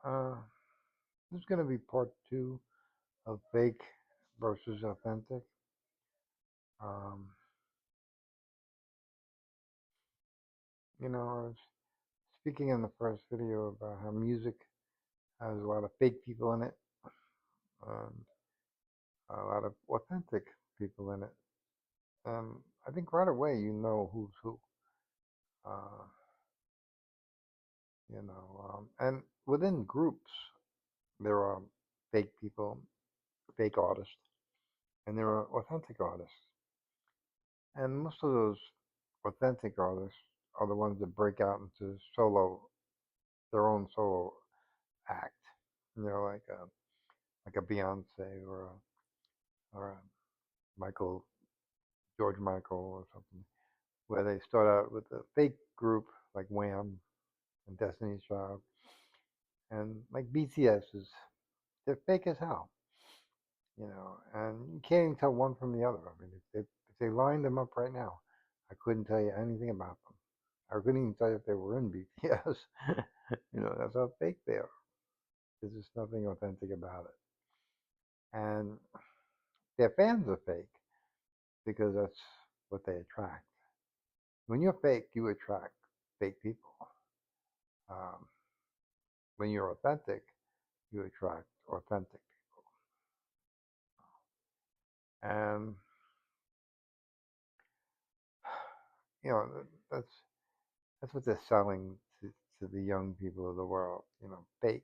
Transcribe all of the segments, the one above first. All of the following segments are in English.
Uh, this is going to be part two of fake versus authentic. Um, I was speaking in the first video about how music has a lot of fake people in it and a lot of authentic people in it. And I think right away you know who's who. Uh, and within groups there are fake people, fake artists, and there are authentic artists. And most of those authentic artists are the ones that break out into their own solo act. Like a Beyonce or a Michael George Michael or something, where they start out with a fake group like Wham and Destiny's Child, and like BTS is they're fake as hell, and you can't even tell one from the other. I mean, if they lined them up right now, I couldn't tell you anything about them. I couldn't even tell you if they were in BTS. That's how fake they are. There's just nothing authentic about it. And their fans are fake because that's what they attract. When you're fake, you attract fake people. Um, when you're authentic, you attract authentic people. And you know that's that's what they're selling to the young people of the world. Fake.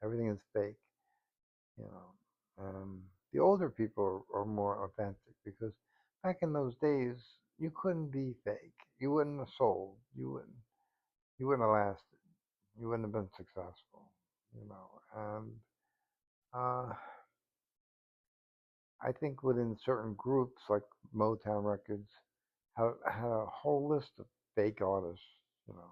Everything is fake. You know, the older people are more authentic because back in those days you couldn't be fake. You wouldn't have sold. You wouldn't have lasted. You wouldn't have been successful. And uh, I think within certain groups like Motown Records had a whole list of fake artists. You know,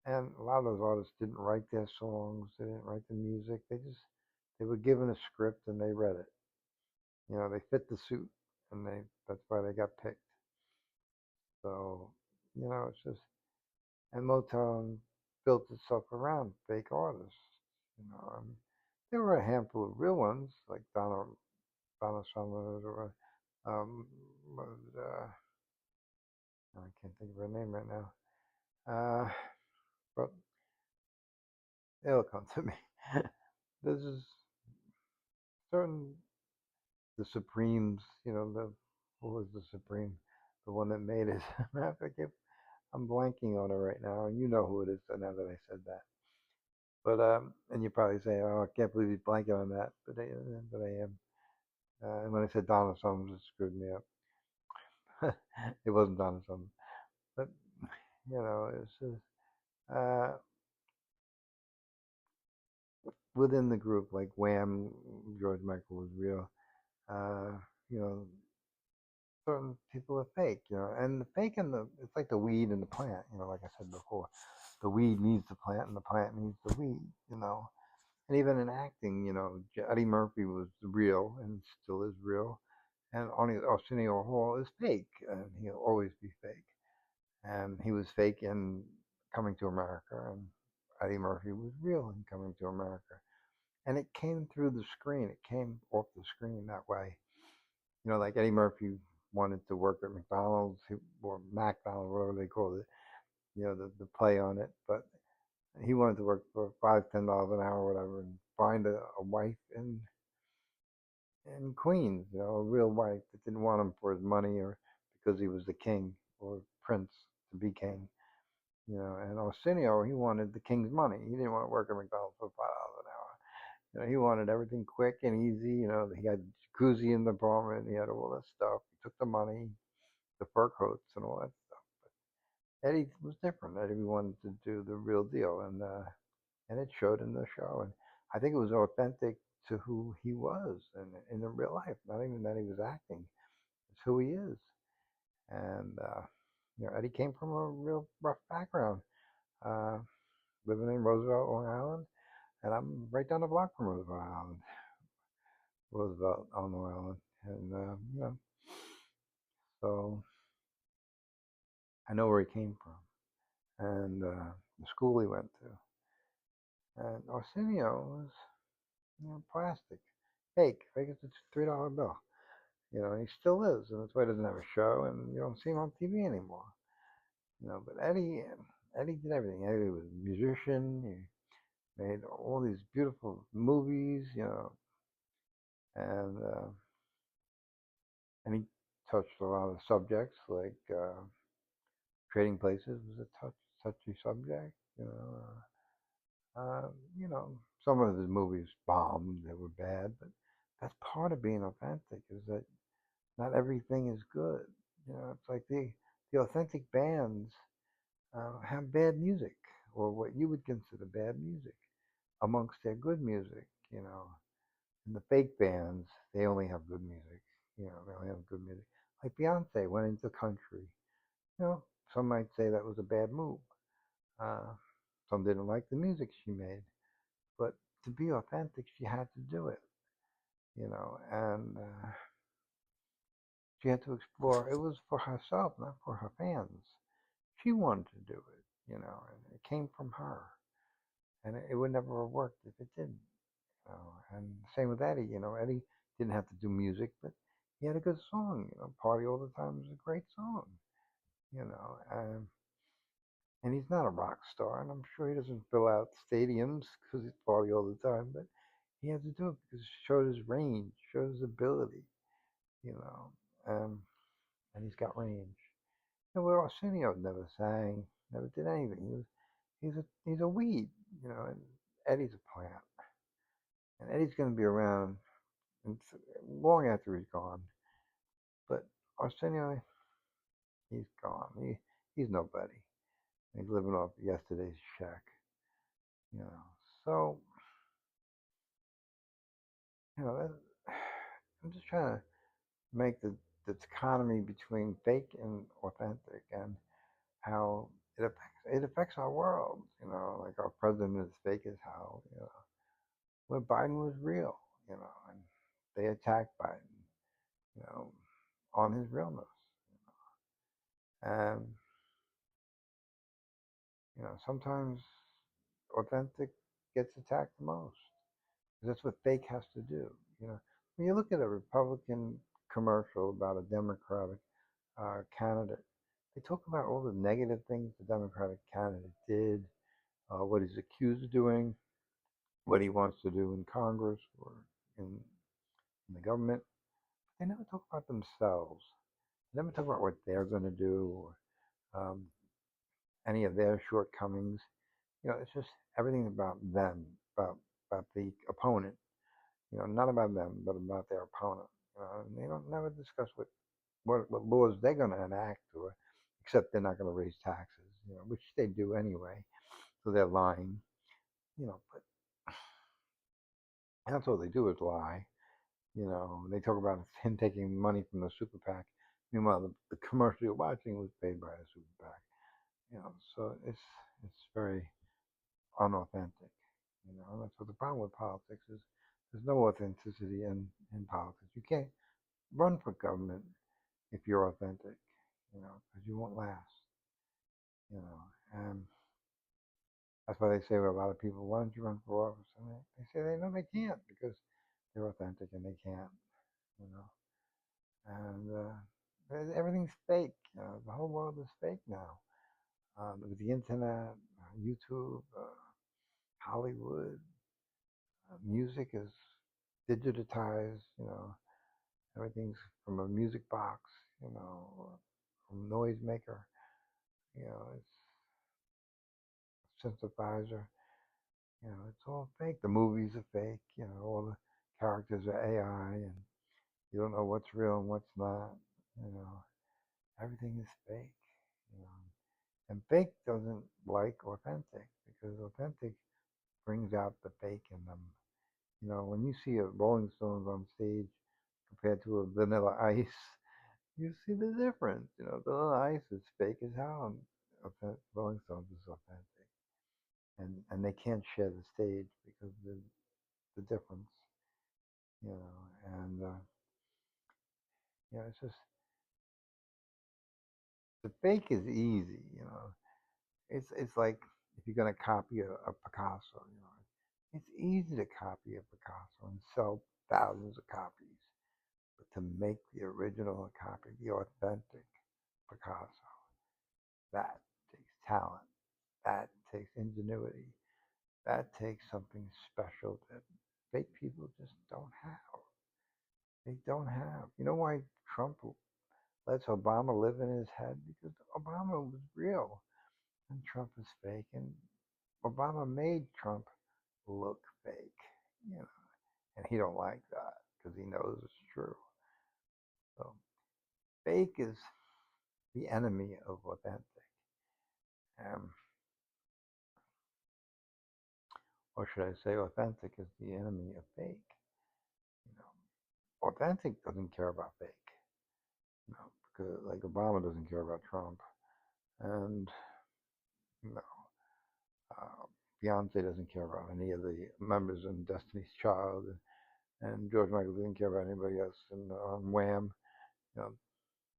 and a lot of those artists didn't write their songs. They didn't write the music. They were given a script and they read it. They fit the suit, and that's why they got picked. So, it's just and Motown built itself around fake artists. There were a handful of real ones like Donna Summer or um, I can't think of her name right now. But it'll come to me. This is certain the Supremes. Who was the Supreme? The one that made it. I forget. I'm blanking on her right now, and you know who it is now that I said that. But and you probably say, "Oh, I can't believe he's blanking on that," but I am. And when I said Donna Summers, it screwed me up. It wasn't Donna Summers, but it's just within the group, like Wham, George Michael was real. Uh, you know, certain people are fake. And the fake and it's like the weed and the plant. Like I said before, the weed needs the plant, and the plant needs the weed. And even in acting, Eddie Murphy was real and still is real, and Arsenio Hall is fake, and he'll always be fake. And he was fake in Coming to America, and Eddie Murphy was real in Coming to America. And it came through the screen. It came off the screen that way. Like Eddie Murphy wanted to work at McDonald's or McDonald's, whatever they call it. The play on it, but he wanted to work for $5, $10 an hour, or whatever, and find a wife in Queens, a real wife that didn't want him for his money or because he was the king or prince to be king. And Arsenio, he wanted the king's money. He didn't want to work at McDonald's for $5 an hour. He wanted everything quick and easy. He had jacuzzi in the apartment. He had all that stuff. He took the money, the fur coats, and all that stuff. But Eddie was different. Eddie wanted to do the real deal, and it showed in the show. And I think it was authentic to who he was in the real life. Not even that he was acting; it's who he is. And Eddie came from a real rough background, uh, living in Roosevelt, Long Island, and I'm right down the block from Roosevelt on Long Island, and so I know where he came from and the school he went to, And Arsenio was, plastic, fake as a $3 bill. He still is, and that's why he doesn't have a show, and you don't see him on TV anymore. But Eddie did everything. Eddie was a musician. He made all these beautiful movies, and and he touched a lot of subjects like Trading Places was a touchy subject. Some of his movies bombed; they were bad, but that's part of being authentic. Is that not everything is good? It's like the authentic bands have bad music, or what you would consider bad music, amongst their good music. And the fake bands, they only have good music. They only have good music. Like Beyonce went into country. Some might say that was a bad move. Uh, some didn't like the music she made, but to be authentic, she had to do it. And she had to explore. It was for herself, not for her fans. She wanted to do it, and it came from her, and it would never have worked if it didn't. And same with Eddie. Eddie didn't have to do music, but he had a good song. Party All the Time is a great song. You know, and and he's not a rock star, and I'm sure he doesn't fill out stadiums because he's party all the time. But he had to do it because it showed his range, showed his ability. You know, um, and he's got range. And where Arsenio never sang, never did anything. He's a weed. And Eddie's a plant, and Eddie's going to be around long after he's gone. But Arsenio, he's gone. He's nobody. He's living off yesterday's check. You know, so that, I'm just trying to make the dichotomy between fake and authentic, and how it affects our world. Like our president is fake as hell. Where Biden was real. And they attacked Biden. You know, on his realness. And sometimes authentic gets attacked the most. That's what fake has to do. When you look at a Republican commercial about a Democratic candidate, they talk about all the negative things the Democratic candidate did, what he's accused of doing, what he wants to do in Congress or in the government. They never talk about themselves. They never talk about what they're going to do, or any of their shortcomings. It's just everything about them, about the opponent. Not about them, but about their opponent. And they don't never discuss what laws they're going to enact, or except they're not going to raise taxes. Which they do anyway. So they're lying. But that's all they do is lie. They talk about him taking money from the super PAC. Meanwhile, the commercial you're watching was paid by a super PAC. So it's very unauthentic. That's what the problem with politics is. There's no authenticity in politics. You can't run for government if you're authentic, because you won't last. And that's why they say with a lot of people, why don't you run for office? And they say they know they can't because they're authentic and they can't, you know. And everything's fake. The whole world is fake now. With the internet, YouTube, Hollywood, music is digitized. Everything's from a music box. Or from a noisemaker. It's synthesizer. It's all fake. The movies are fake. All the characters are AI, and you don't know what's real and what's not. You know, everything is fake. You know, and fake doesn't like authentic because authentic brings out the fake in them. When you see a Rolling Stones on stage compared to a Vanilla Ice, you see the difference. Vanilla Ice is fake as hell, and Rolling Stones is authentic, and they can't share the stage because of the difference. And it's just the fake is easy. It's like if you're gonna copy a Picasso. It's easy to copy a Picasso and sell thousands of copies, but to make the original copy, the authentic Picasso, that takes talent, that takes ingenuity, that takes something special that fake people just don't have. They don't have. You know why Trump lets Obama live in his head? Because Obama was real and Trump is fake. And Obama made Trump look fake, you know, and he don't like that because he knows it's true. So fake is the enemy of authentic. Um, or should I say authentic is the enemy of fake. You know, authentic doesn't care about fake. You know, because like Obama doesn't care about Trump, and you know, uh, Beyonce doesn't care about any of the members in Destiny's Child, and George Michael didn't care about anybody else. And on Wham, you know,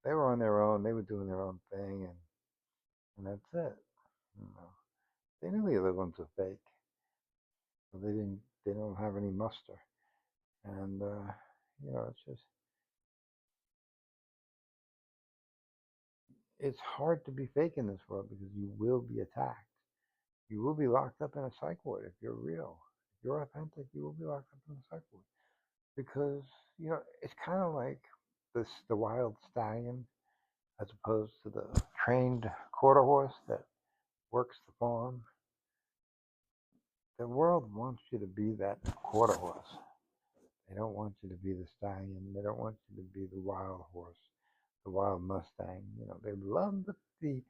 they were on their own. They were doing their own thing, and that's it. You know, they knew the other ones were fake, so they didn't. They don't have any muster, and you know, it's hard to be fake in this world because you will be attacked. You will be locked up in a psych ward if you're real. If you're authentic, you will be locked up in a psych ward because you know it's kind of like the wild stallion as opposed to the trained quarter horse that works the farm. The world wants you to be that quarter horse. They don't want you to be the stallion. They don't want you to be the wild horse, the wild Mustang. You know, they love the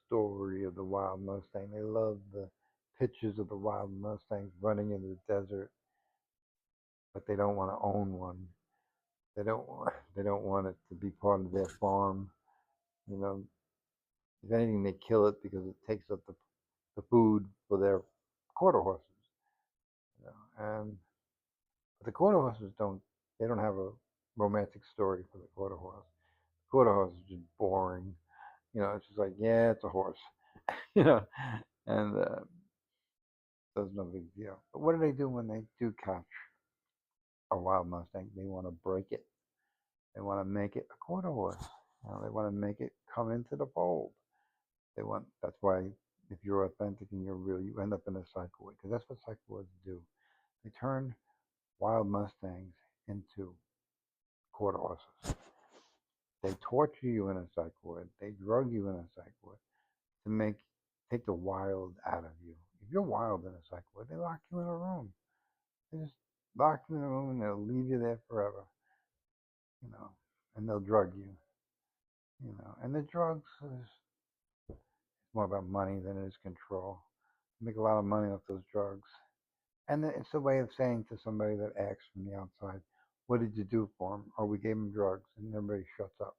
story of the wild Mustang. They love the pictures of the wild Mustangs running in the desert, but they don't want to own one. They don't want it to be part of their farm. You know, if anything, they kill it because it takes up the food for their quarter horses. You know, and but the quarter horses don't. They don't have a romantic story for the quarter horse. The quarter horse is just boring. You know, it's just like yeah, it's a horse. You know, and so it's no big deal. But what do they do when they do catch a wild Mustang? They want to break it. They want to make it a quarter horse. You know, they want to make it come into the fold. They want. That's why if you're authentic and you're real, you end up in a cycle because that's what cyclists do. They turn wild Mustangs into quarter horses. They torture you in a psych ward. They drug you in a psych ward to take the wild out of you. If you're wild in a psych ward, they lock you in a room. They just lock you in a room and they'll leave you there forever. You know, and they'll drug you. You know, and the drugs is more about money than it is control. You make a lot of money off those drugs, and it's a way of saying to somebody that asks from the outside, "What did you do for him?" "Oh, we gave him drugs," and everybody shuts up.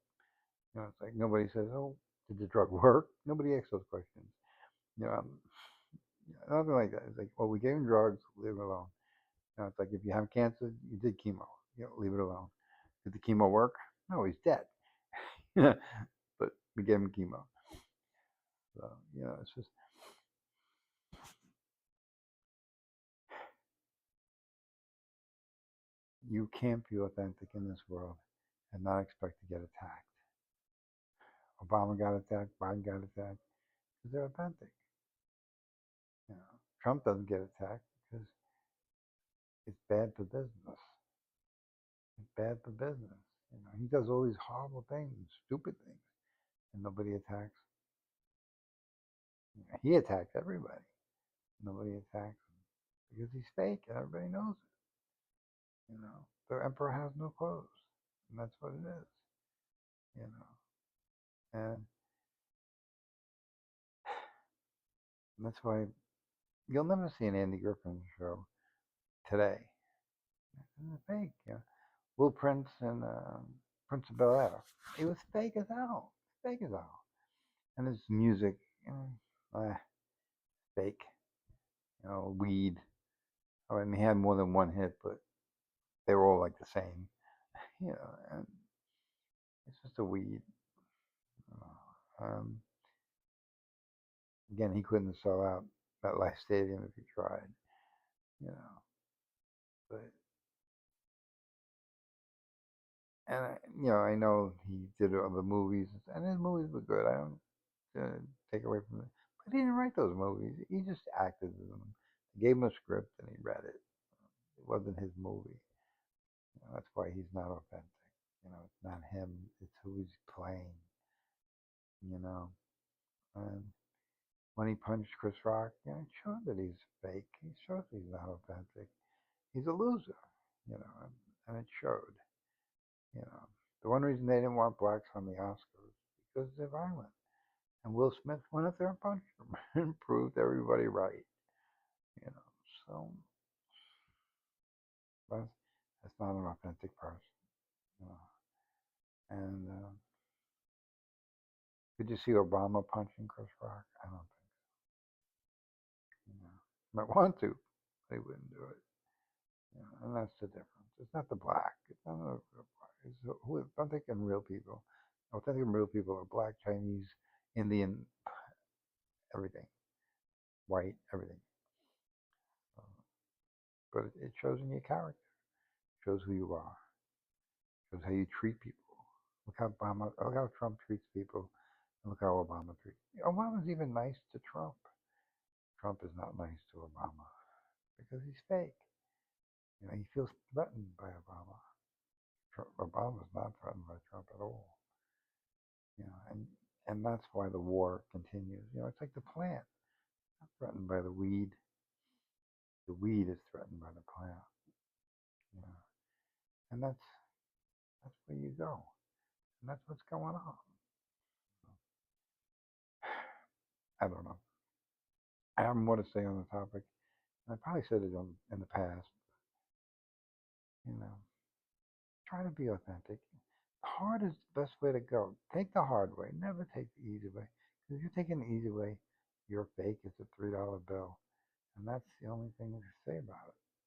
You know, it's like nobody says, "Oh, did the drug work?" Nobody asks those questions. You know, nothing like that. It's like, "Well, we gave him drugs, leave it alone." You know, it's like if you have cancer, you did chemo. You know, leave it alone. Did the chemo work? No, he's dead. But we gave him chemo. So, you know, it's just you can't be authentic in this world and not expect to get attacked. Obama got attacked, Biden got attacked because they're authentic. You know, Trump doesn't get attacked because it's bad for business. It's bad for business. You know, he does all these horrible things, stupid things, and nobody attacks. You know, he attacks everybody. Nobody attacks him because he's fake and everybody knows it. You know, the emperor has no clothes, and that's what it is. You know, and that's why you'll never see an Andy Griffin show today. It's fake. You know? Will Prince and Prince of Bel Air. It was fake as hell. Fake as hell. And his music, fake. You know, weed. I mean, he had more than one hit, but they were all like the same. You know, and it's just a weed. Um, again, he couldn't sell out that last stadium if he tried. you know. But I know he did other movies, and his movies were good. I don't take away from it, but he didn't write those movies. He just acted in them. They gave him a script, and he read it. It wasn't his movie. That's why he's not authentic. It's not him. It's who he's playing. You know, and when he punched Chris Rock, it showed that he's fake. He shows he's not authentic. He's a loser. And it showed. You know, the one reason they didn't want blacks on the Oscars because they're violent. And Will Smith went up there and punched him and proved everybody right. You know, so that's that's not an authentic person. You know. And did you see Obama punching Chris Rock? I don't think so. Might want to, they wouldn't do it. And that's the difference. It's not the black. It's not the black. I'm thinking real people. I'm thinking real people are black, Chinese, Indian, everything, white, everything. Uh, but it shows in your character. It shows who you are. It shows how you treat people. Look how Trump treats people, and look how Obama treats. Obama's even nice to Trump. Trump is not nice to Obama because he's fake. He feels threatened by Obama. Obama's not threatened by Trump at all. And that's why the war continues. It's like the plant, not threatened by the weed. The weed is threatened by the plant. You know, and that's where you go, and that's what's going on. I don't know. I have more to say on the topic. I probably said it in the past. You know, try to be authentic. Hard is the best way to go. Take the hard way. Never take the easy way. Because if you're taking the easy way, you're fake. It's a $3 bill. And that's the only thing to say about it.